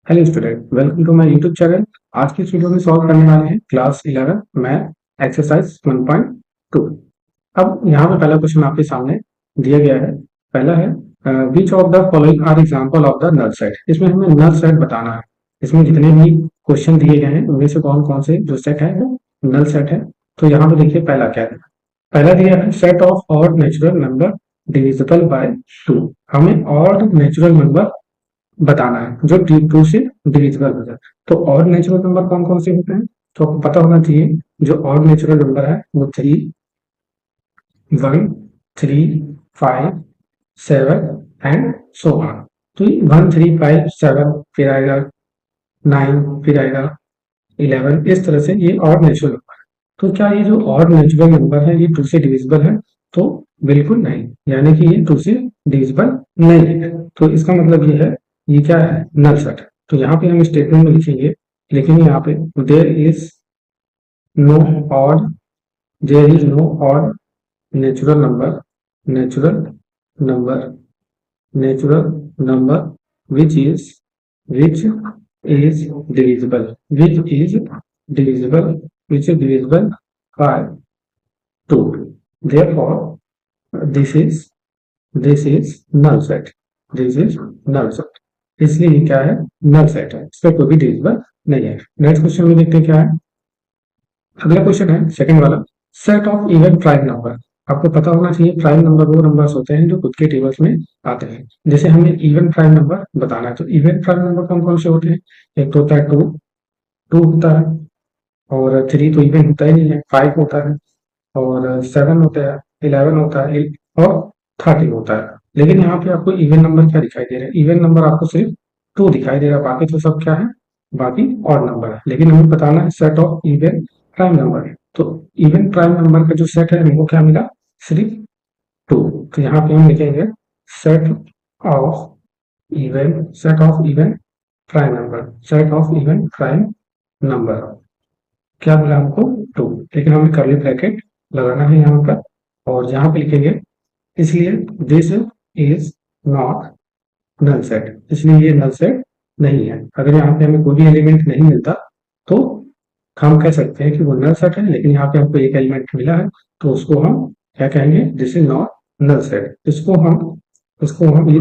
Hello student, welcome to my YouTube channel. आज की इस वीडियो में सॉल्व करने वाले हैं क्लास 11 मैथ एक्सरसाइज 1.2। अब यहाँ पे पहला क्वेश्चन आपके सामने दिया गया है। पहला है which of the following are example of the null set. इसमें हमें नल सेट बताना है। इसमें जितने भी क्वेश्चन दिए गए हैं उनमें से कौन कौन से जो सेट है वो नल सेट है। तो यहाँ पे देखिए पहला क्या है। पहला दिया है set of odd natural number divisible by 2। हमें ऑड नेचुरल नंबर बताना है जो टू से डिविजिबल हो जाए। तो और नेचुरल नंबर कौन कौन से होते हैं तो आपको पता होना चाहिए। जो और नेचुरल नंबर है वो 3, 1, 3, 5, 7 एंड सो ऑन। तो 1, 3, 5, 7 फिर आएगा 9 फिर आएगा 11। इस तरह से ये और नेचुरल नंबर है। तो क्या ये जो और नेचुरल नंबर है ये टू से डिविजिबल है? तो बिल्कुल नहीं, यानी कि ये टू से डिविजिबल नहीं है। तो इसका मतलब ये है ये क्या है, नल सेट है। तो यहाँ पे हम स्टेटमेंट में लिखेंगे यहाँ पे there is no odd, there is no odd natural number, natural number, natural number which is which is divisible, which is divisible, which is divisible by 2। therefore this is null set, this is null set। इसलिए ये क्या है, null set है, इसका कोई भी divisible नहीं है। नेक्स्ट क्वेश्चन में देखते हैं क्या है। अगला क्वेश्चन है सेकंड वाला, set of even prime number. आपको पता होना चाहिए प्राइम नंबर वो नंबर्स होते हैं जो खुद के टेबल्स में आते हैं। जैसे हमें इवन प्राइम नंबर बताना है तो इवन प्राइम नंबर कौन कौन से होते हैं। एक तो होता है टू, टू होता है, और थ्री तो इवन होता ही नहीं है, 5 होता है, और 7 होता है, 11 होता है, और 13 होता है। लेकिन यहाँ पे आपको इवन नंबर क्या दिखाई दे रहा है, इवन नंबर आपको सिर्फ 2 दिखाई दे रहा है, बाकी तो सब क्या है, बाकी और नंबर है। लेकिन हमें बताना है set of even prime number. तो इवन प्राइम नंबर का जो सेट है हमको क्या मिला, सिर्फ 2। तो यहाँ पे हम लिखेंगे set set of even prime number, set of even prime number क्या मिला हमको, 2। लेकिन हमें कर्ली ब्रैकेट लगाना है यहाँ पर, और यहाँ पे लिखेंगे इसलिए this is not null set, इसलिए ये नल सेट नहीं है। अगर यहाँ पे हमें कोई भी एलिमेंट नहीं मिलता तो हम कह सकते हैं कि वो नल सेट है, लेकिन यहाँ पे हमको एक एलिमेंट मिला है तो उसको हम क्या कहेंगे, this is not null set. इसको हम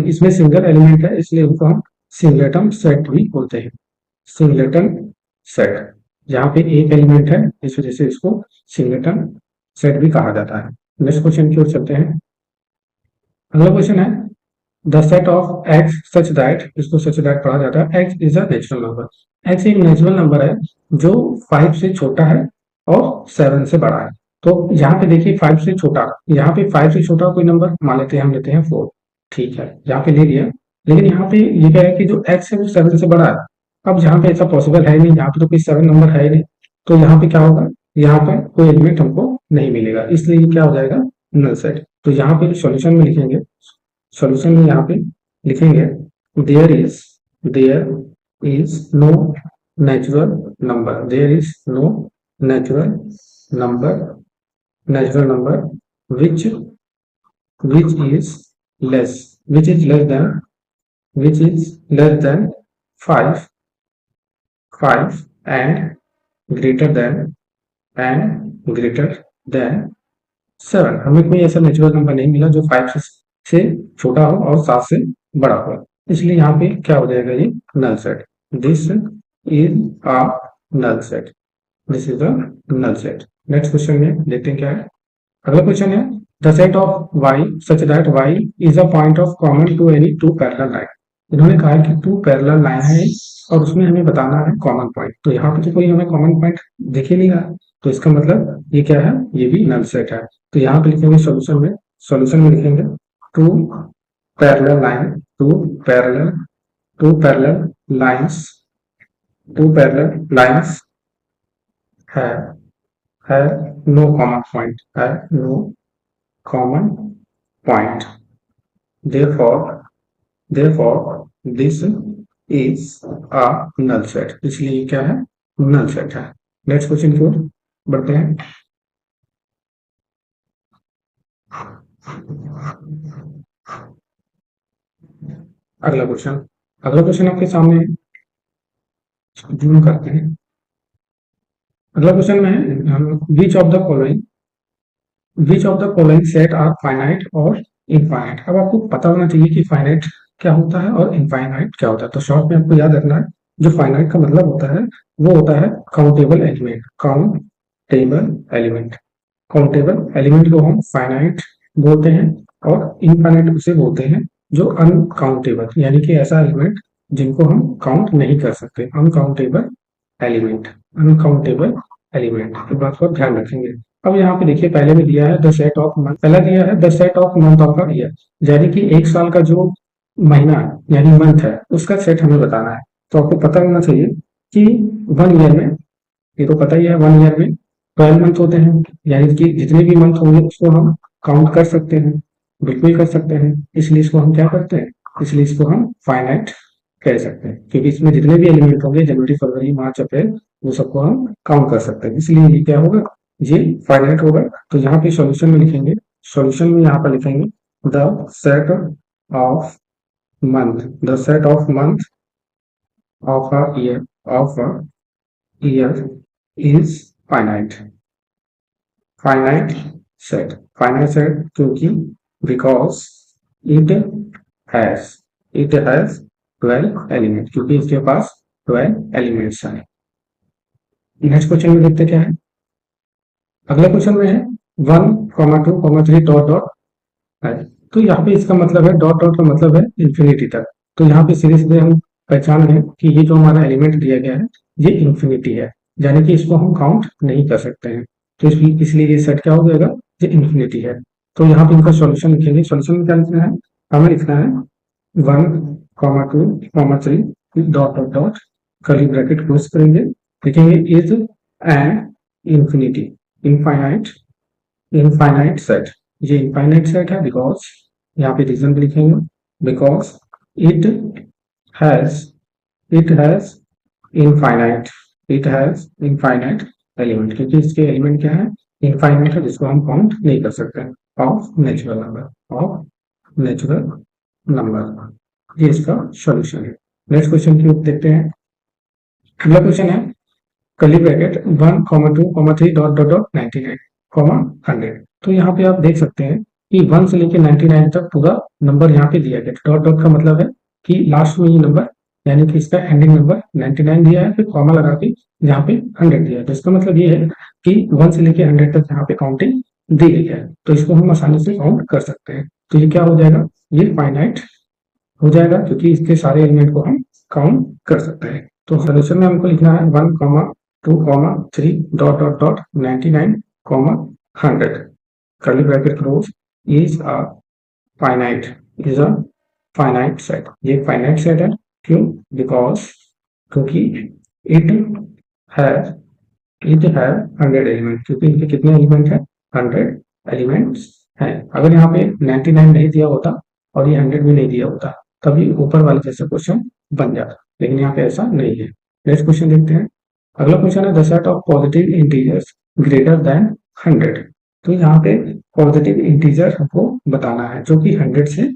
इसमें सिंगल एलिमेंट है इसलिए उनको हम सिंगलेटन सेट भी बोलते हैं, सिंगलेटन सेट। यहाँ पे एक एलिमेंट है इस वजह से इसको सिंगलेटन सेट भी कहा जाता है। नेक्स्ट क्वेश्चन की ओर चलते हैं। अगला क्वेश्चन है the set of X such that, इसको सच दैट पढ़ा जाता है, x is a natural number. X एक नेचुरल नंबर है जो 5 से छोटा है और 7 से बड़ा है। तो यहाँ पे देखिए 5 से छोटा, यहाँ पे 5 से छोटा कोई नंबर मान लेते हैं, हम लेते हैं 4। ठीक है, यहाँ पे ले लिया। लेकिन यहाँ पे ये क्या है कि जो एक्स है वो 7 से बड़ा है। अब यहाँ पे ऐसा पॉसिबल है नहीं, यहाँ पे तो कोई 7 नंबर है ही नहीं। तो यहाँ पे क्या होगा, यहाँ पे कोई एलिमेंट हमको नहीं मिलेगा, इसलिए ये क्या हो जाएगा, नल सेट। तो यहाँ पे सॉल्यूशन में लिखेंगे, सॉल्यूशन में यहाँ पे लिखेंगे there is no natural number, there is no natural number, natural number which which is less, which is less than, which is less than 5, 5 and greater than 7। हमें कोई ऐसा नेचुरल नंबर नहीं मिला जो 5 से छोटा हो और 7 से बड़ा हो, इसलिए यहाँ पे क्या हो जाएगा, ये null set. This is a null set, this is a null set. Next question में देखते हैं क्या है। अगला क्वेश्चन है the set of y such that y is a point of common to any two parallel line. इन्होंने कहा है कि 2 पैरेलल लाइन है और उसमें हमें बताना है कॉमन पॉइंट। तो यहाँ पे तो कोई हमें कॉमन पॉइंट दिख ही नहीं रहा, तो इसका मतलब ये क्या है, ये भी नल सेट है। तो यहाँ पे लिखेंगे सॉल्यूशन में लिखेंगे two parallel line, two parallel lines, two parallel lines है नो कॉमन पॉइंट, है no common point, therefore this is a null set, इसलिए ये क्या है, नल सेट है। नेक्स्ट क्वेश्चन की ओर बढ़ते हैं। अगला क्वेश्चन आपके सामने है। जूम करते हैं। अगला क्वेश्चन में है which of the following set are finite और इनफाइनाइट। अब आपको पता होना चाहिए कि फाइनाइट क्या होता है और इनफाइनाइट क्या होता है। तो शॉर्ट में आपको याद रखना है, जो फाइनाइट का मतलब होता है वो होता है काउंटेबल एलिमेंट। काउंटेबल एलिमेंट को हम फाइनाइट बोलते हैं और इनफाइनाइट उसे बोलते हैं जो अनकाउंटेबल, यानी कि ऐसा एलिमेंट जिनको हम काउंट नहीं कर सकते। एलिमेंट अनकाउंटेबल एलिमेंट की बात को ध्यान रखेंगे। अब यहाँ पे देखिए पहले में दिया है द सेट ऑफ मंथ, पहला दिया है the set of month of a year, यानी कि एक साल का जो महीना यानी मंथ है उसका सेट हमें बताना है। तो आपको पता होना चाहिए कि वन ईयर में, ये तो पता ही है, वन ईयर में 12 मंथ होते हैं, यानी कि जितने भी मंथ होंगे उसको हम काउंट कर सकते हैं, बिल्कुल कर सकते हैं। इसलिए इसको हम क्या करते हैं, इसलिए इसको हम फाइनाइट कह सकते हैं, क्योंकि इसमें जितने भी एलिमेंट होंगे जनवरी फरवरी मार्च अप्रैल वो सबको हम काउंट कर सकते हैं। इसलिए ये क्या होगा, ये फाइनाइट होगा। तो यहाँ पे सॉल्यूशन में लिखेंगे, सॉल्यूशन में यहाँ पर लिखेंगे the set of the set of month of a year is finite. Finite finite set क्योंकि because it it has 12 element, क्योंकि इसके पास 12 एलिमेंट्स हैं। नेक्स्ट क्वेश्चन में देखते क्या है। अगला क्वेश्चन में है 1, 2, 3 डॉट डॉट है। तो यहाँ पे इसका मतलब है डॉट डॉट का मतलब है इंफिनिटी तक। तो यहाँ पे सीधे सीधे हम पहचान लें कि ये जो हमारा एलिमेंट दिया गया है ये इंफिनिटी है, यानी कि इसको हम काउंट नहीं कर सकते हैं। तो इसलिए ये सेट क्या हो जाएगा, ये इंफिनिटी है। तो यहाँ पे इनका सॉल्यूशन लिखेंगे। सॉल्यूशन में क्या लिखना है, हमें लिखना है 1, 2, 3 dot dot dot curly bracket close करेंगे, लिखेंगे is an infinity infinite set. ये इनफाइनाइट सेट है बिकॉज, यहाँ पे रीजन भी लिखेंगे, because it has infinite element, क्योंकि इसके एलिमेंट क्या है, इनफाइनाइट है, जिसको हम काउंट नहीं कर सकते ऑफ नेचुरल नंबर। ये इसका सॉल्यूशन है। नेक्स्ट क्वेश्चन की ओर देखते हैं। अगला क्वेश्चन है curly bracket 1, 2, 3 dot dot dot 99, 100। तो यहाँ पे आप देख सकते हैं कि 1 से लेकर 99 तक पूरा नंबर यहाँ पे दिया गया। डॉट डॉट का मतलब है कि लास्ट में ये नंबर, यानी कि इसका एंडिंग नंबर 99 दिया है, फिर कॉमा लगा के यहाँ पे 100 दिया है। तो इसका मतलब ये है कि 1 से लेकर 100 तक यहाँ पे काउंटिंग दी गई है, तो इसको हम आसानी से काउंट कर सकते हैं। तो ये क्या हो जाएगा, ये फाइनाइट हो जाएगा, क्योंकि इसके सारे एलिमेंट को हम काउंट कर सकते हैं। तो सोल्यूशन में हमको लिखना है 1, 2, 3 dot dot dot 99, 100 curly bracket close is a finite set. ये फाइनाइट सेट है, क्यों, बिकॉज क्योंकि इट हैज 100 एलिमेंट, क्योंकि इनके कितने एलिमेंट है, 100 एलिमेंट्स हैं। अगर यहाँ पे 99 नहीं दिया होता और ये 100 भी नहीं दिया होता तभी ऊपर वाले जैसा क्वेश्चन बन जाता, लेकिन यहाँ पे ऐसा नहीं है। नेक्स्ट क्वेश्चन देखते हैं। अगला क्वेश्चन है the set of positive integers greater than 100। तो यहाँ पे पॉजिटिव इंटीजर हमको बताना है जो कि 100 से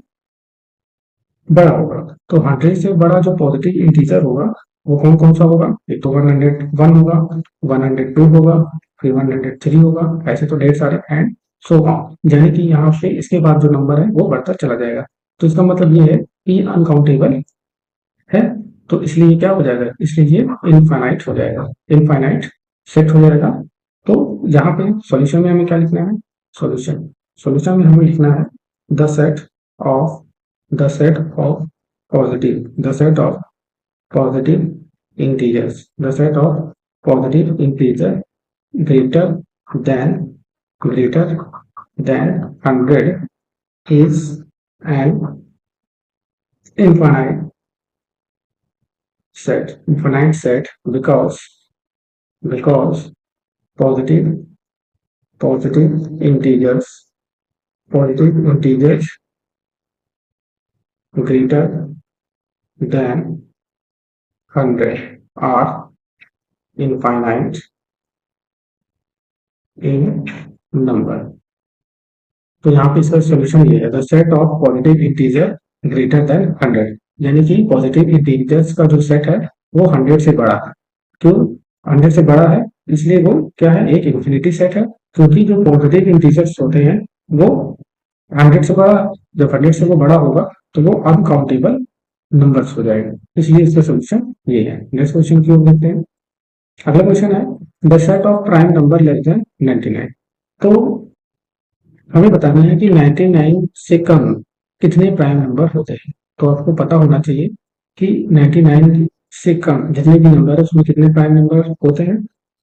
बड़ा होगा। तो 100 से बड़ा जो पॉजिटिव इंटीजर होगा वो कौन कौन सा होगा, एक तो 101 होगा, 102 होगा, फिर 103 होगा, ऐसे तो ढेर सारे एंड सो ऑन, यानी कि यहाँ पे इसके बाद जो नंबर है वो बढ़ता चला जाएगा। तो इसका मतलब ये है कि अनकाउंटेबल है, तो इसलिए क्या हो जाएगा, इसलिए ये इनफाइनाइट हो जाएगा, इनफाइनाइट सेट हो जाएगा। तो यहाँ पे सॉल्यूशन में हमें क्या लिखना है, सॉल्यूशन में हमें लिखना है the set of positive integer greater than 100 is an infinite set because positive integers greater than 100 are infinite in number। तो यहाँ पे इसका सोल्यूशन ये है the set of positive integer greater than 100, यानी कि पॉजिटिव इंटीजर्स का जो सेट है वो 100 से बड़ा है। क्यों 100 से बड़ा है? इसलिए वो क्या है, एक इन्फिनिटी सेट है, क्योंकि जो पॉजिटिव इंटीजर्स होते हैं वो 100 से बड़ा, जब 100 से वो बड़ा होगा तो वो अनकाउंटेबल नंबर्स हो जाएगा, इसलिए इसका सोल्यूशन ये है। नेक्स्ट क्वेश्चन की ओर देखते हैं। अगला क्वेश्चन है the set of prime number less than 99। तो हमें बताना है कि 99 से कम कितने प्राइम नंबर होते हैं। तो आपको पता होना चाहिए कि 99 से कम जितने भी नंबर है उसमें कितने प्राइम नंबर होते हैं।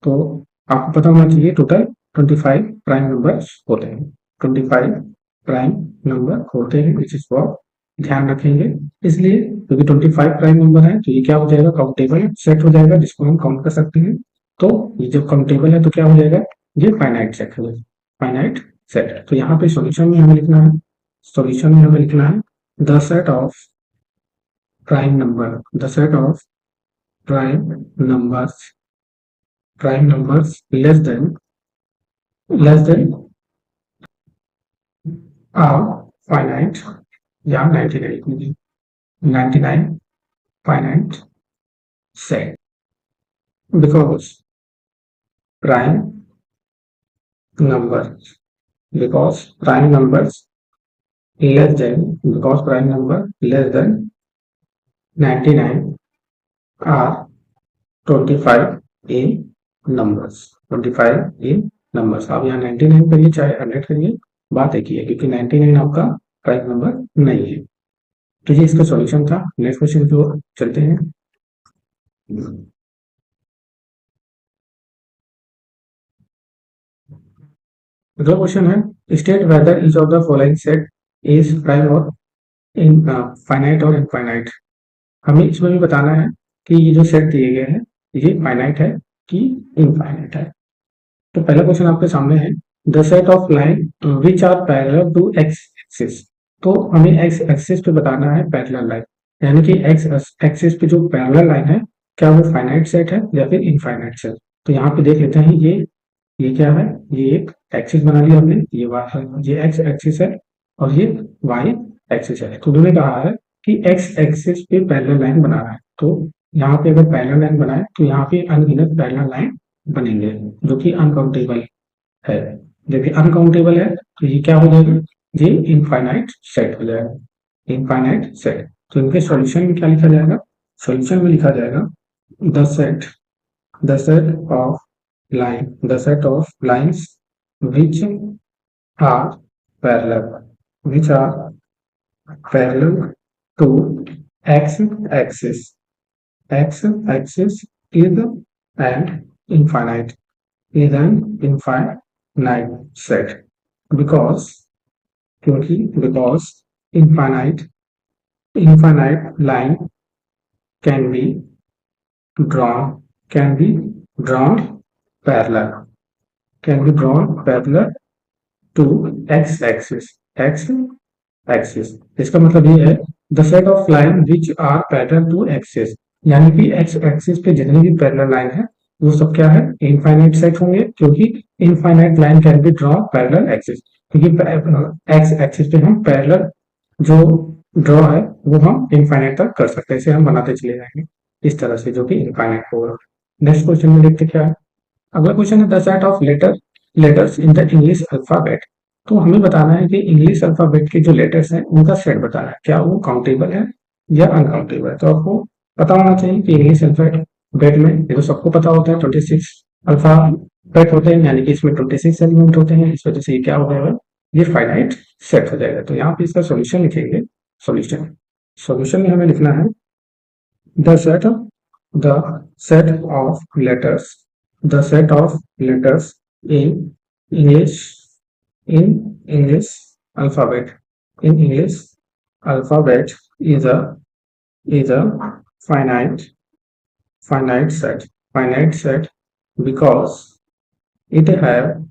तो आपको पता होना चाहिए टोटल 25 प्राइम नंबर होते हैं। 25 प्राइम नंबर होते हैं, इस चीज को आप ध्यान रखेंगे। इसलिए क्योंकि 25 प्राइम नंबर है तो ये क्या हो जाएगा, काउंटेबल सेट हो जाएगा, जिसको हम काउंट कर सकते हैं। तो ये जब काउंटेबल है तो क्या हो जाएगा, ये फाइनाइट सेट हो जाएगा, फाइनाइट सेट। तो यहाँ पे सॉल्यूशन में हमें लिखना है, सॉल्यूशन में हमें लिखना है the set of prime number, the set of prime numbers, prime numbers less than are finite या 99, 99 finite set, because prime numbers, because prime numbers less than, because prime number less than 99 are 25 in numbers, 25 in numbers। आप यहाँ 99 करिए चाहे 100 करिए, बात एक ही है, क्योंकि 99 आपका प्राइम नंबर नहीं है। तो ये इसका सॉल्यूशन था। नेक्स्ट क्वेश्चन की ओर चलते हैं। अगला क्वेश्चन है state whether each of the following set is prime और इन फाइनाइट और इनफाइनाइट। हमें इसमें भी बताना है कि ये जो सेट दिए गए हैं ये फाइनाइट है कि इनफाइनाइट है। तो पहला क्वेश्चन आपके सामने है the set of line which are parallel to X axis. तो हमें एक्स एक्सिस पे बताना है पैरेलल लाइन, यानी कि एक्स एक्सिस पे जो पैरेलल लाइन है क्या वो फाइनाइट सेट है या फिर इनफाइनाइट सेट। तो यहाँ पे देख लेते हैं, ये क्या है, ये एक एक्सिस बना लिया हमने, ये वाई, ये एक्स एक्सिस है और ये वाई एक्सिस है। तो उन्होंने कहा है कि एक्स एक्सिस पे पैरेलल लाइन बना रहा है। तो यहाँ पे अगर पैरेलल लाइन बनाए तो यहाँ पे अनगिनत पैरेलल लाइन बनेंगे जो कि अनकाउंटेबल है। जबकि अनकाउंटेबल है तो ये क्या हो जाएगा, ये इनफाइनाइट सेट हो जाएगा, इनफाइनाइट सेट। तो इनके सॉल्यूशन में क्या लिखा जाएगा, सॉल्यूशन में लिखा जाएगा the set, the set of line, the set of lines which are parallel, which are parallel to x axis, x axis is an infinite, is an infinite set, because because infinite line can be drawn parallel, can be drawn parallel to x axis, x axis। इसका मतलब ये है the set of line which are parallel to axis, यानी कि x axis पे जितनी भी parallel line है वो सब क्या है, इनफाइनाइट सेट होंगे, क्योंकि infinite line can be draw parallel axis, क्योंकि एक्स एक्सिस पे हम पैरेलल जो ड्रॉ है वो हम इनफाइनाइट तक कर सकते हैं, इसे हम बनाते चले जाएंगे इस तरह से, जो कि इनफाइनाइट होगा। नेक्स्ट क्वेश्चन में देखते क्या है। अगला क्वेश्चन है the set of letters in the English alphabet. तो हमें बताना है कि इंग्लिश अल्फाबेट के जो लेटर्स हैं उनका सेट बताना है, क्या वो काउंटेबल है या अनकाउंटेबल है। तो आपको पता होना चाहिए कि इंग्लिश अल्फाबेट में ये तो सबको पता होता है 26 अल्फाबेट होते हैं, यानी कि इसमें 26 एलिमेंट होते हैं, इस वजह से ये क्या हो जाएगा, ये फाइनाइट सेट हो जाएगा। तो यहाँ पे इसका सोल्यूशन लिखेंगे, सोल्यूशन में हमें लिखना है the set of letters, the set of letters in English alphabet, in English alphabet is a finite set, because it have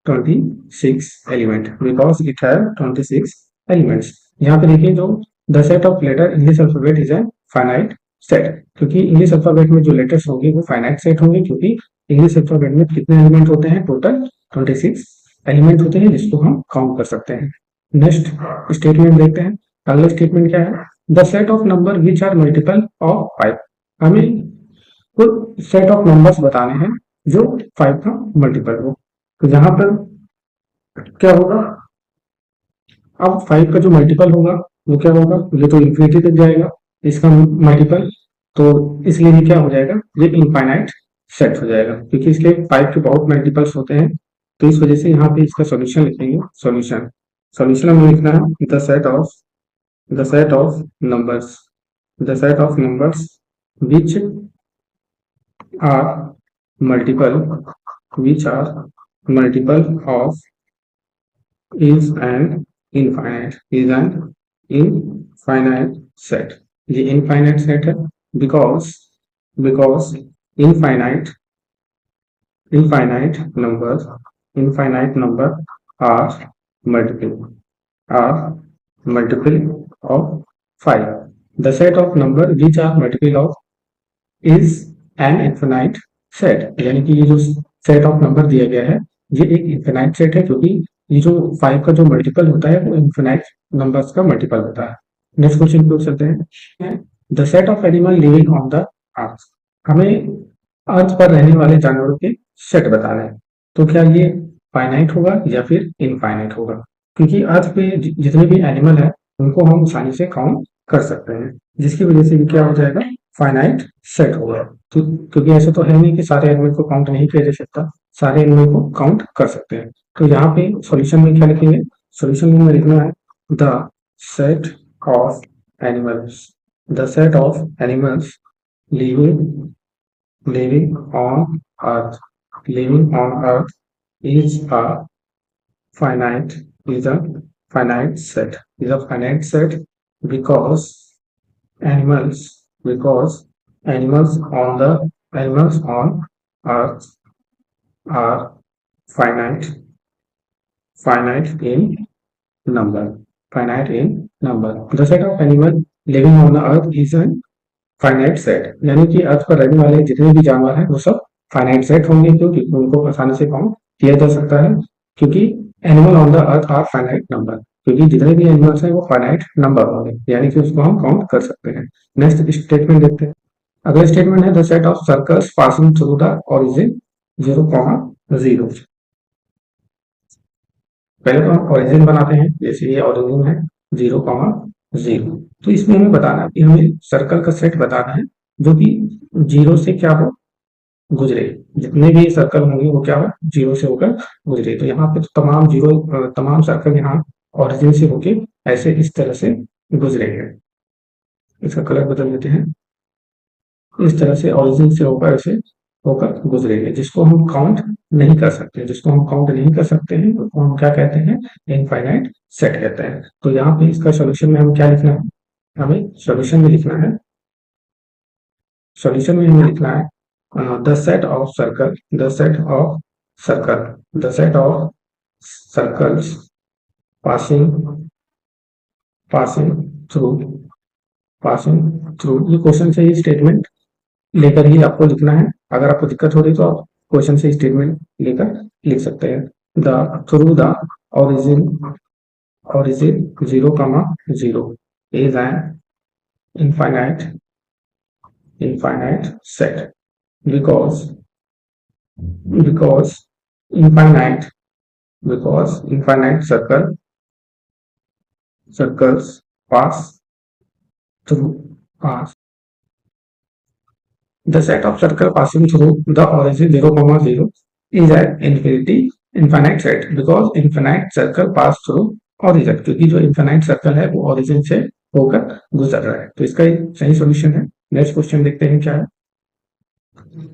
26 element, because it have 26 elements। यहाँ पे देखिए जो the set of letter English alphabet is a finite set, क्योंकि English alphabet में जो letters होंगे वो finite set होंगे, क्योंकि इंग्लिश अल्फाबेट में कितने एलिमेंट होते हैं, टोटल 26 एलिमेंट होते हैं, जिसको हम काउंट कर सकते हैं। नेक्स्ट स्टेटमेंट देखते हैं। अगला स्टेटमेंट क्या है, the set of number which are multiple of 5। हमें कुछ सेट ऑफ नंबर्स बताने हैं जो 5 का मल्टीपल हो। तो यहाँ पर क्या होगा, अब 5 का जो मल्टीपल होगा वो क्या होगा, ये तो इंफिनिटी तक जाएगा इसका मल्टीपल, तो इसलिए ये क्या हो जाएगा, ये इनफाइनाइट सेट हो जाएगा, क्योंकि इसके 5 के बहुत मल्टीपल्स होते हैं। तो इस वजह से यहाँ पे इसका सॉल्यूशन लिखेंगे। सॉल्यूशन सॉल्यूशन हमें लिखना है the set of numbers the set of numbers which are multiple which are multiple of is an infinite set। ये infinite set है because infinite infinite numbers infinite number are multiple of 5। The set of number which are multiple of is an infinite set। यानी कि ये जो set of number दिया गया है ये एक इन्फिनाइट सेट है, क्योंकि ये जो 5 का जो मल्टीपल होता है वो इन्फिनाइट नंबर्स का मल्टीपल होता है। नेक्स्ट क्वेश्चन पे चलते हैं। The set of animal living on the अर्थ। हमें अर्थ पर रहने वाले जानवरों के सेट बताना है। तो क्या ये फाइनाइट होगा या फिर इनफाइनाइट होगा, क्योंकि अर्थ पे जितने भी एनिमल है उनको हम आसानी से काउंट कर सकते हैं, जिसकी वजह से ये क्या हो जाएगा, फाइनाइट सेट होगा। तो क्योंकि ऐसा तो है नहीं कि सारे एनिमल को काउंट नहीं किया जा सकता, सारे एनिमल को काउंट कर सकते हैं। तो यहाँ पे सॉल्यूशन में क्या लिखेंगे, सॉल्यूशन में लिखना है the set of animals living on earth is a finite is a finite set because animals on earth are finite in number the set of animal living on the earth is a finite set, यानी कि अर्थ पर रहने वाले जितने भी जानवर हैं वो सब फाइनाइट सेट होंगे, क्योंकि उनको आसानी से काउंट किया जा सकता है, क्योंकि animal on the earth are finite number, क्योंकि जितने भी एनिमल्स हैं वो फाइनाइट नंबर होंगे, यानी कि उसको हम काउंट कर सकते हैं। नेक्स्ट स्टेटमेंट देखते हैं। अगला स्टेटमेंट है the set of circles passing through the origin 0,0। पहले तो हम ओरिजिन बनाते हैं, जैसे ये ओरिजिन है 0,0। तो इसमें हमें बताना है कि हमें सर्कल का सेट बताना है जो कि 0 से क्या हो गुजरे, जितने भी सर्कल होंगे वो क्या हो 0 से होकर गुजरे। तो यहाँ पे तो तमाम सर्कल यहाँ ओरिजिन से होके ऐसे इस तरह से गुजरेंगे। इसका कलर बदल देते हैं, इस तरह से ओरिजिन से होकर ऐसे होकर गुजरेंगे, जिसको हम काउंट नहीं कर सकते उसको हम क्या कहते हैं, इनफाइनाइट सेट कहते हैं। तो यहाँ पे इसका सॉल्यूशन में हम क्या लिखना है, हमें सॉल्यूशन में लिखना है the set of circles passing through. ये क्वेश्चन से ही स्टेटमेंट लेकर ही आपको लिखना है। अगर आपको दिक्कत हो रही तो आप क्वेश्चन से स्टेटमेंट लेकर लिख सकते हैं। Through the origin 0,0 is an infinite set because infinite circles pass pass the set of circle passing through the origin 0,0 is an infinite set because infinite circle pass through origin, क्योंकि जो infinite circle है वो origin से होकर गुजर रहा है। तो इसका सही सॉल्यूशन है। नेक्स्ट क्वेश्चन देखते हैं क्या है।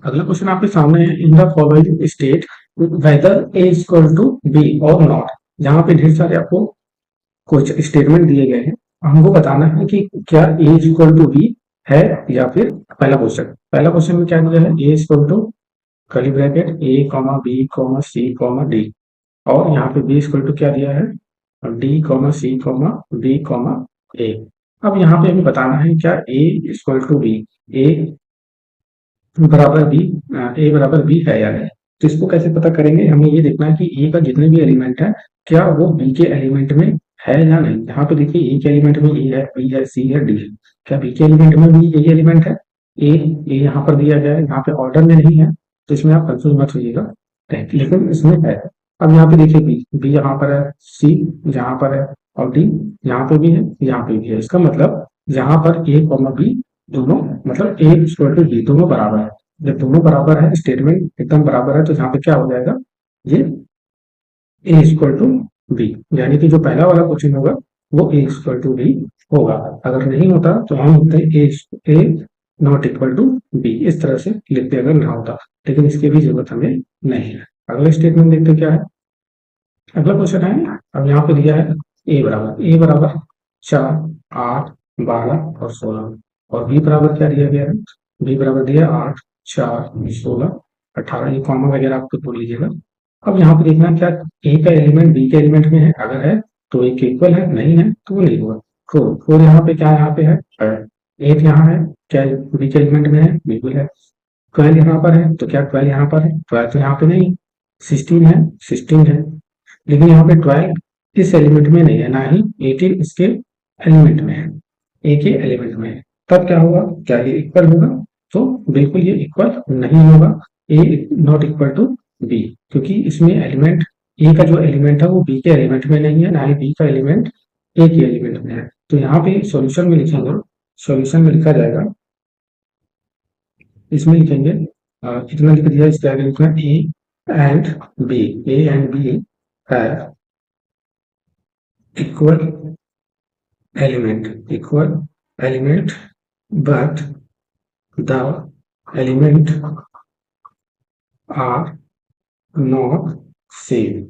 अगला क्वेश्चन आपके सामने है in the following state whether A equal to B और नॉट। यहाँ पे ढेर सारे आपको कुछ स्टेटमेंट दिए गए हैं, हमको बताना है कि क्या ए इक्वल टू बी है या फिर पहला क्वेश्चन में क्या दिया है, A equal to curly bracket A comma B comma C comma D, और यहाँ पे बी इक्वल टू क्या दिया है, D comma C comma B comma A. अब यहाँ पे हमें बताना है क्या A equal to B, A बराबर बी है या नहीं। तो इसको कैसे पता करेंगे, हमें ये देखना है कि ए का जितने भी एलिमेंट है क्या वो बी के एलिमेंट में है या नहीं। यहाँ पे देखिए ए के एलिमेंट में ए है, बी है, सी है, डी है। क्या बी के एलिमेंट में भी यही एलिमेंट है? ए ए यहाँ पर दिया गया है, यहाँ पे ऑर्डर में नहीं है, तो इसमें आप कंफ्यूज मत होइएगा, लेकिन इसमें है। अब यहाँ पे देखिए बी बी यहाँ पर है, सी यहाँ पर है, और डी यहाँ पे भी है, यहाँ पे भी है। इसका मतलब यहाँ पर ए कॉमा बी दोनों, मतलब ए इक्वल टू बी दोनों बराबर है। जब दोनों बराबर है, स्टेटमेंट एकदम बराबर है, तो यहाँ पे क्या हो जाएगा, ये ए इक्वल टू बी, यानी कि जो पहला वाला क्वेश्चन होगा वो ए इक्वल टू बी होगा। अगर नहीं होता तो हम लिखते हैं ए नॉट इक्वल टू बी, इस तरह से लिखते अगर ना होता, लेकिन इसकी भी जरूरत हमें नहीं है। अगला स्टेटमेंट देखते क्या है। अगला क्वेश्चन है, अब यहाँ पे दिया है ए बराबर 4, 8, 12 और 16, और बी बराबर क्या दिया गया है, बी बराबर दिया 8, 4, 16, 18, ये कॉमा वगैरह आपको बोल लीजिएगा। अब यहाँ पे देखना क्या ए का एलिमेंट बी के एलिमेंट में है, अगर है तो एक इक्वल है, नहीं है तो वो नहीं होगा। फोर फोर यहाँ पे क्या, यहाँ पे है 8 यहाँ है, क्या बी के एलिमेंट में है, बिल्कुल है। 12 यहाँ पर है, तो क्या 12 यहाँ पर है, 12 तो यहाँ पे नहीं। 16 है, 16 है, लेकिन यहाँ पे 12 इस एलिमेंट में नहीं है, ना ही 18 इसके एलिमेंट में है, ए के एलिमेंट में है। तब क्या होगा, क्या ये इक्वल होगा? तो बिल्कुल ये इक्वल नहीं होगा, ए नॉट इक्वल टू बी, क्योंकि इसमें एलिमेंट ए का जो एलिमेंट है वो बी के एलिमेंट में नहीं है, ना ही बी का एलिमेंट ए के एलिमेंट में है। तो यहाँ पे सॉल्यूशन में लिखेंगे, सॉल्यूशन में लिखा जाएगा, इसमें लिखेंगे कितना लिख दिया, इसके आगे लिखना and B, A and B है equal element, but the element are not same,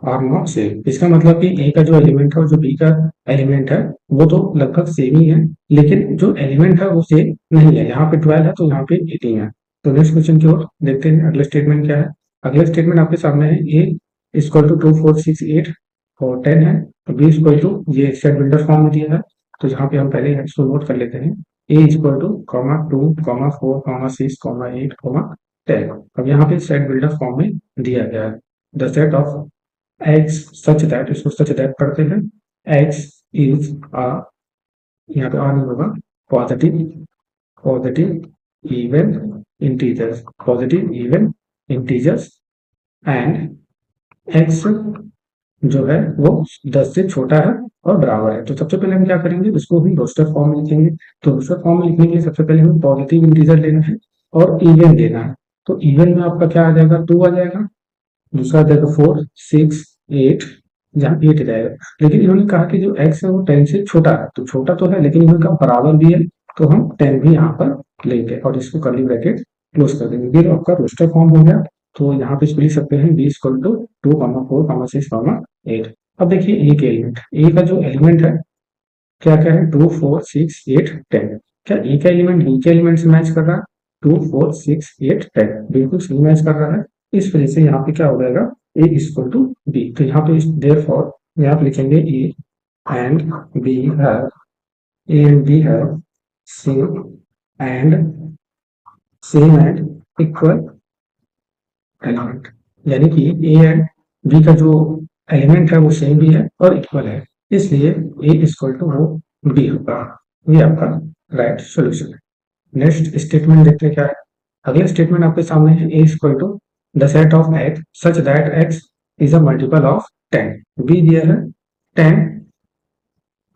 और नॉट सेम। इसका मतलब कि ए का जो एलिमेंट है और जो बी का एलिमेंट है वो तो लगभग सेम ही है, लेकिन जो एलिमेंट है वो सेम नहीं है। यहाँ पे 12 है तो यहाँ पे 18 है। तो नेक्स्ट क्वेश्चन की ओर देखते हैं, अगला स्टेटमेंट क्या है। अगला स्टेटमेंट आपके सामने है, ए इक्वल टू 2, 4, 6, 8 और 10 है, तो बी इक्वल टू, ये सेट बिल्डर फॉर्म में दिया है, तो यहाँ पे हम पहले इसको नोट कर लेते हैं। A equal to comma 2, comma 4, comma 6, comma 8, comma 10। अब यहाँ पे सेट बिल्डर फॉर्म में दिया गया है, the set of x such that, इसको सच दैट पढ़ते हैं, x is a, यहाँ पे और नहीं होगा, positive even integers, positive even integers and x जो है वो 10 से छोटा है और बराबर है। तो सबसे पहले हम क्या करेंगे, उसको भी रोस्टर फॉर्म में लिखेंगे। तो रोस्टर फॉर्म में लिखने के लिए सबसे पहले हमें पॉजिटिव इंटीजर लेना है और इवन लेना है। तो इवन में आपका क्या आ जाएगा, 2 आ जाएगा, दूसरा आ जाएगा 4, 6, 8, जहाँ 8 जाएगा। लेकिन इन्होंने कहा कि जो x है वो 10 से छोटा है, तो छोटा तो है लेकिन इन्होंने कहा बराबर भी है, तो हम 10 भी यहाँ पर लेंगे और इसको कर्ली ब्रैकेट क्लोज कर देंगे। ये आपका रोस्टर फॉर्म हो गया। तो यहाँ पे इसको लिख सकते हैं बी इक्वल टू 2, 4, 6, 8। अब देखिए ए के एलिमेंट, ए का जो एलिमेंट है क्या क्या है, 2, 4, 6, 8, 10। क्या ए का एलिमेंट बी के एलिमेंट से मैच कर रहा है? 2, 4, 6, 8, 10 बिल्कुल सही मैच कर रहा है। इस वजह से यहाँ पे क्या हो जाएगा, ए इक्वल टू बी। तो यहाँ पे देयरफॉर यहाँ पे लिखेंगे A and B have, A and B have same and equal element, यानी कि ए एंड बी का जो एलिमेंट है वो सेम भी है और इक्वल है, इसलिए ए इक्वल टू वो बी होगा। ये आपका राइट सॉल्यूशन है। नेक्स्ट स्टेटमेंट देखते हैं क्या है। अगला स्टेटमेंट आपके सामने है, A equal to the set of X such that X is a multiple of 10। B दिया है 10,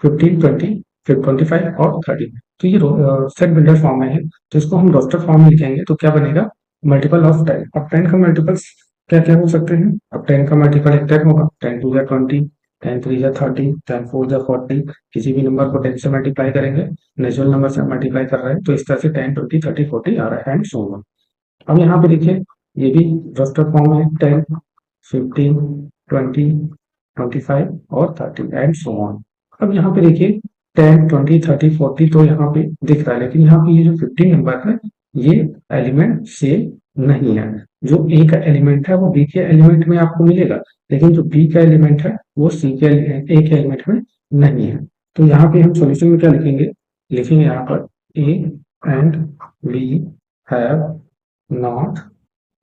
15, 20, फिर 25 और 30। तो ये सेट बिल्डर फॉर्म में है, तो इसको हम रोस्टर फॉर्म में लिखेंगे तो क्या बनेगा, मल्टीपल ऑफ 10। अब 10 का मल्टीपल्स क्या क्या हो सकते हैं, अब 10 का मल्टीपल एक 10 होगा, 10 2 20, 10 3 30, 10 4 40। किसी भी नंबर को 10 से मल्टीप्लाई करेंगे, नेचुरल नंबर से मल्टीप्लाई कर रहे हैं, तो इस तरह से 10 20 30 40 आ रहा है एंड सो ऑन। अब यहाँ पे देखिए ये भी रोस्टर फॉर्म है, 10, 15, 20, 25 और 30 एंड सो ऑन। अब यहाँ पे देखिए 10, 20, 30, 40 तो यहाँ पे दिख रहा है, लेकिन यहाँ पे ये जो 15 नंबर है ये एलिमेंट सेम नहीं है। जो ए का एलिमेंट है वो बी के एलिमेंट में आपको मिलेगा, लेकिन जो बी का एलिमेंट है वो सी के ए के एलिमेंट में नहीं है। तो यहाँ पे हम सॉल्यूशन में क्या लिखेंगे, लिखेंगे यहाँ पर A and B have not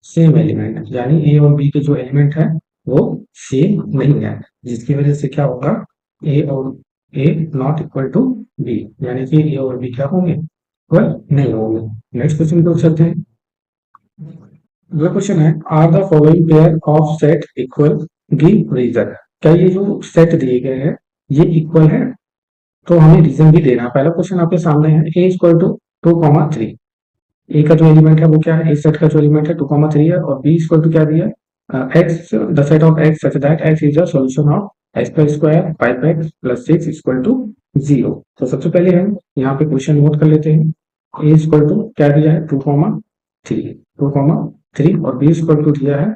same element, यानी ए और बी के जो एलिमेंट है वो सेम नहीं है, जिसकी वजह से क्या होगा, ए और ए नॉट इक्वल टू बी, यानी कि ए और बी क्या होंगे, इक्वल नहीं होंगे। नेक्स्ट क्वेश्चन पे चलते हैं। अगला क्वेश्चन है, are the following pair of set equal, give reason. क्या ये जो सेट दिए गए हैं ये इक्वल है, तो हमें रीजन भी देना है। पहला क्वेश्चन आपके सामने है, ए इक्वल टू 2,3। ए का जो एलिमेंट है वो क्या है, ए सेट का जो एलिमेंट है 2,3 है, और बी इक्वल टू क्या दिया है, X, the set of X such that X is the solution of X plus square 5x plus 6 equal to 0। तो सबसे पहले हम यहाँ पे क्वेश्चन नोट कर लेते हैं। ए इक्वल टू क्या दिया है, 2,3 और बी इक्वल टू दिया है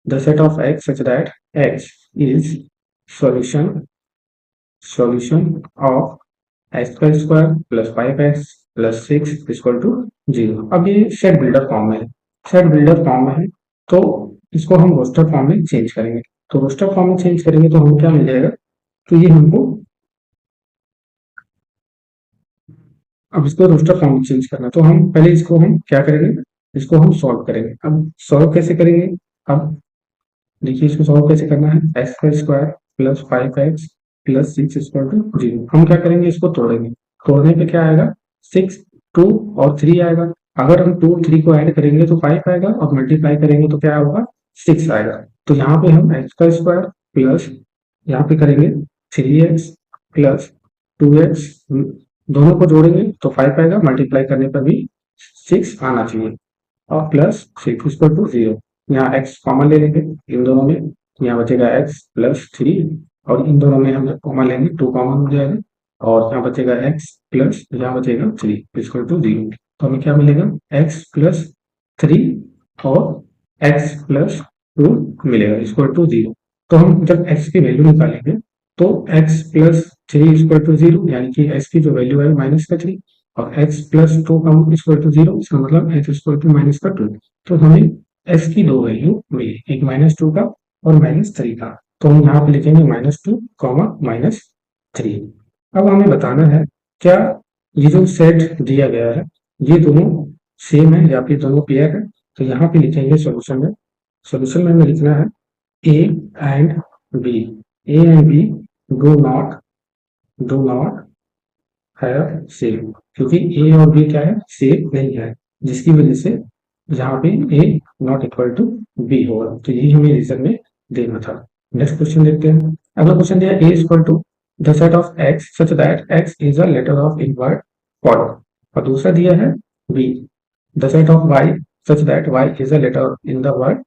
the set of X such that X is solution solution of X square square plus 5x plus 6 equal to 0। अब ये सेट बिल्डर फॉर्म में है, सेट बिल्डर फॉर्म में है, तो इसको हम रोस्टर फॉर्म में चेंज करेंगे। तो रोस्टर फॉर्म में चेंज करेंगे तो हमें क्या मिल जाएगा, तो ये हमको अब इसको रोस्टर फॉर्म में चेंज करना है, तो हम पहले इसको हम क्या करेंगे, इसको हम सॉल्व करेंगे। अब सॉल्व कैसे करेंगे, अब देखिए इसको सॉल्व कैसे करना है, X square plus 5x plus 6 equal to 0। हम क्या करेंगे, इसको तोड़ेंगे। तोड़ने पे क्या आएगा, 6, 2 और 3 आएगा। अगर हम 2 3 को ऐड करेंगे तो 5 आएगा, और मल्टीप्लाई करेंगे तो क्या होगा, 6 आएगा। तो यहाँ पे हम एक्स का स्क्वायर प्लस यहाँ पे करेंगे 3x प्लस 2x, दोनों को जोड़ेंगे तो 5 आएगा, मल्टीप्लाई करने पर भी 6 आना चाहिए, और प्लस 6 इक्वल टू 0। यहाँ x कॉमन ले लेंगे इन दोनों में, यहाँ बचेगा x प्लस 3, और इन दोनों में हम कॉमन लेंगे 2 कॉमन हो जाएगा, और यहाँ बचेगा x प्लस यहाँ बचेगा 3 इक्वल टू 0। तो हमें क्या मिलेगा, x प्लस 3 और x प्लस 2 मिलेगा इक्वल टू 0। तो हम जब x की वैल्यू निकालेंगे तो x प्लस 3 इक्वल टू 0, यानी कि x की जो वैल्यू है माइनस का 3, और x प्लस 2 का इक्वल टू 0, इसका मतलब x इक्वल टू माइनस का 2। तो हमें x की दो वैल्यू मिली, एक -2 का और -3 का। तो हम यहाँ पे लिखेंगे -2 कॉमा -3। अब हमें बताना है क्या ये जो सेट दिया गया है ये दोनों सेम है या फिर दोनों पेयर है। तो यहाँ पे लिखेंगे सॉल्यूशन में, सॉल्यूशन में हमें लिखना है A and B, A and B do not have same, क्योंकि ए और बी क्या है, सेम नहीं है, जिसकी वजह से यहाँ पे ए नॉट इक्वल टू बी होगा। तो यही हमें रीजन में देना था। नेक्स्ट क्वेश्चन देखते हैं। अगला क्वेश्चन दिया A equal to the set of X such that X is a letter of invert order, और दूसरा दिया है B the set of Y such that Y is a letter in the word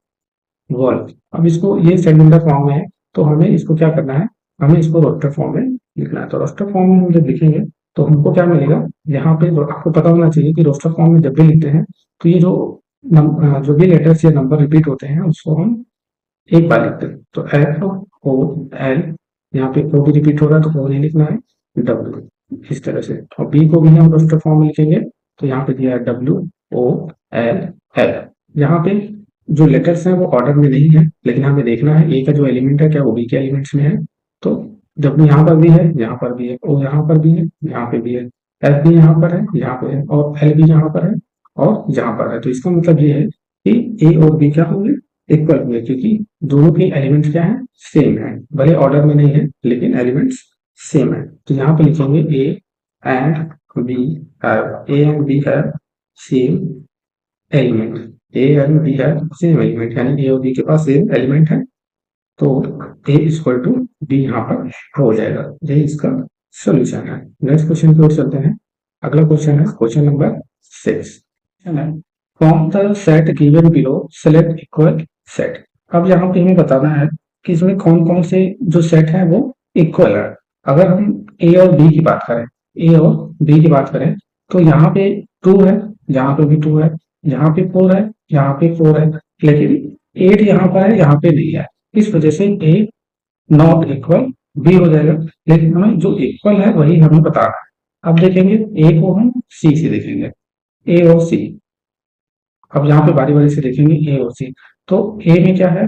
world. अब इसको ये segmental form में है, तो हमें इसको क्या करना है, हमें इसको रोस्टर फॉर्म में लिखना है। तो रोस्टर फॉर्म में हम जब लिखेंगे तो हमको क्या मिलेगा, यहाँ पे आपको पता होना चाहिए कि रोस्टर फॉर्म में जब भी लिखते हैं तो ये जो भी लेटर्स या नंबर रिपीट होते हैं उसको हम एक बार लिखते हैं। तो FOL, यहाँ पे ओ भी रिपीट हो रहा है तो ओ नहीं लिखना है, W इस तरह से। और बी को भी हम रोस्टर फॉर्म में लिखेंगे, तो यहाँ पे दिया है WOLL। यहाँ पे जो लेटर्स हैं वो ऑर्डर में नहीं है, लेकिन हमें देखना है ए का जो एलिमेंट है क्या वो बी के एलिमेंट्स में है। तो W यहाँ पर भी है, यहाँ पर भी है, O यहाँ पर भी है, यहाँ पे भी है, F भी यहाँ पर है, यहाँ पे है, और L भी यहाँ पर है और यहाँ पर है। तो इसका मतलब ये है कि ए और बी क्या होंगे, इक्वल होंगे, क्योंकि दोनों के एलिमेंट्स क्या है, सेम है, भले ऑर्डर में नहीं है लेकिन एलिमेंट्स सेम है। तो यहाँ पे लिखेंगे A and B have same element, A and B have same element, यानी ए और बी के पास सेम एलिमेंट है, तो ए इक्वल टू बी यहाँ पर हो जाएगा। यही इसका सॉल्यूशन है। नेक्स्ट क्वेश्चन की ओर चलते हैं। अगला क्वेश्चन है question number 6। From the set given below select equal set. अब यहाँ पे हमें बताना है कि इसमें कौन कौन से जो सेट है वो इक्वल है। अगर हम ए और बी की बात करें, ए और बी की बात करें तो यहाँ पे 2 है, यहाँ पे भी 2 है, यहाँ पे 4 है, यहाँ पे 4 है, लेकिन 8 यहाँ पर है, यहाँ पे नहीं है। इस वजह से ए नॉट इक्वल बी हो जाएगा, लेकिन हमें जो इक्वल है वही हमें बताना है। अब देखेंगे ए को हम सी से देखेंगे, ए और सी। अब यहाँ पे बारी बारी से देखेंगे ए और सी। तो ए में क्या है,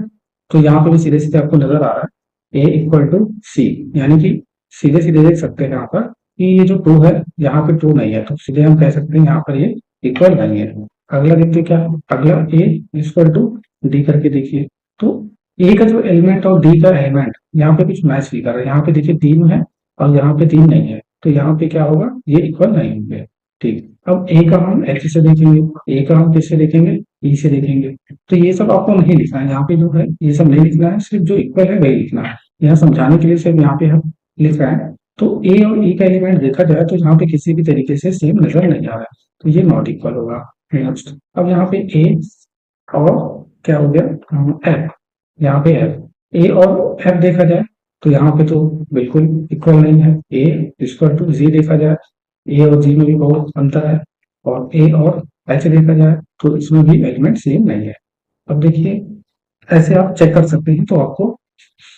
तो यहाँ पे भी सीधे सीधे आपको नजर आ रहा है ए इक्वल टू सी, यानी कि सीधे सीधे देख सकते हैं यहाँ पर कि ये जो 2 है यहाँ पे 2 नहीं है, तो सीधे हम कह सकते हैं यहाँ पर ये इक्वल नहीं है। अगला देखते क्या है, अगला ए इक्वल टू डी करके देखिए, तो ए का जो एलिमेंट और डी का एलिमेंट यहाँ पे कुछ मैच नहीं कर रहा है। यहाँ पे देखिए 3 है और यहाँ पे 3 नहीं है, तो यहाँ पे क्या होगा, ये इक्वल नहीं होंगे। ठीक, अब ए का हम एच से देखेंगे, ए का हम किससे देखेंगे, ई से देखेंगे। तो ये सब आपको नहीं लिखना है, यहाँ पे जो है ये सब नहीं लिखना है, सिर्फ जो इक्वल है वही लिखना है। यहाँ समझाने के लिए सिर्फ यहाँ पे हम लिख रहे हैं। तो ए और ई का एलिमेंट देखा जाए तो यहाँ पे किसी भी तरीके से सेम नजर नहीं आ रहा है, तो ये नॉट इक्वल होगा। नेक्स्ट, अब यहाँ पे ए और क्या हो गया, एफ। यहाँ पे एफ, ए और एफ देखा जाए तो यहाँ पे तो बिल्कुल इक्वल नहीं है। ए इक्वल टू जी देखा जाए, ए और जी में भी बहुत अंतर है। और ए और एच देखा जाए तो इसमें भी एलिमेंट सेम नहीं है। अब देखिए, ऐसे आप चेक कर सकते हैं तो आपको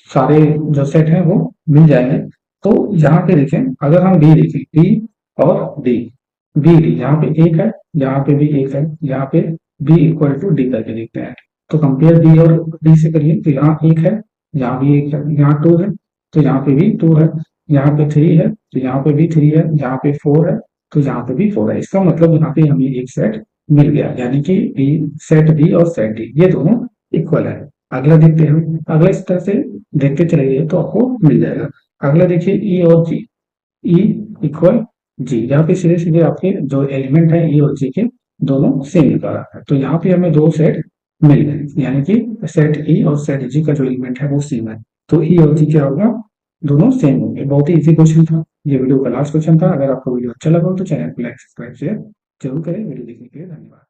सारे जो सेट हैं वो मिल जाएंगे। तो यहाँ पे देखें, अगर हम बी देखें, बी और डी, बी डी, यहाँ पे एक है, यहाँ पे भी एक है, यहाँ पे बी इक्वल टू डी करके देखते हैं। तो कंपेयर बी और डी से करिए, तो यहाँ एक है, यहाँ भी एक है, यहाँ 2 है, तो यहाँ पे भी 2 है, यहाँ पे 3 है, तो यहाँ पे भी 3 है, यहाँ पे 4 है, तो यहाँ पे भी 4 है। इसका मतलब यहाँ पे हमें एक सेट मिल गया, यानी कि बी, सेट बी और सेट डी ये दोनों इक्वल है। अगला देखते हैं हम, अगला इस तरह से देखते चलेंगे तो आपको मिल जाएगा। अगला देखिए, ई और जी, ई इक्वल जी, यहाँ पे सीधे सीधे आपके जो एलिमेंट है ई और जी के दोनों सेम निकल रहा है। तो यहाँ पे हमें दो सेट मिल गए, यानी कि सेट ई और सेट जी का जो एलिमेंट है वो सेम है। तो ई और जी क्या होगा, दोनों सेम होंगे। बहुत ही इजी क्वेश्चन था, ये वीडियो का लास्ट क्वेश्चन था। अगर आपको वीडियो अच्छा लगा हो तो चैनल को लाइक सब्सक्राइब शेयर जरूर करें। वीडियो देखने के लिए धन्यवाद।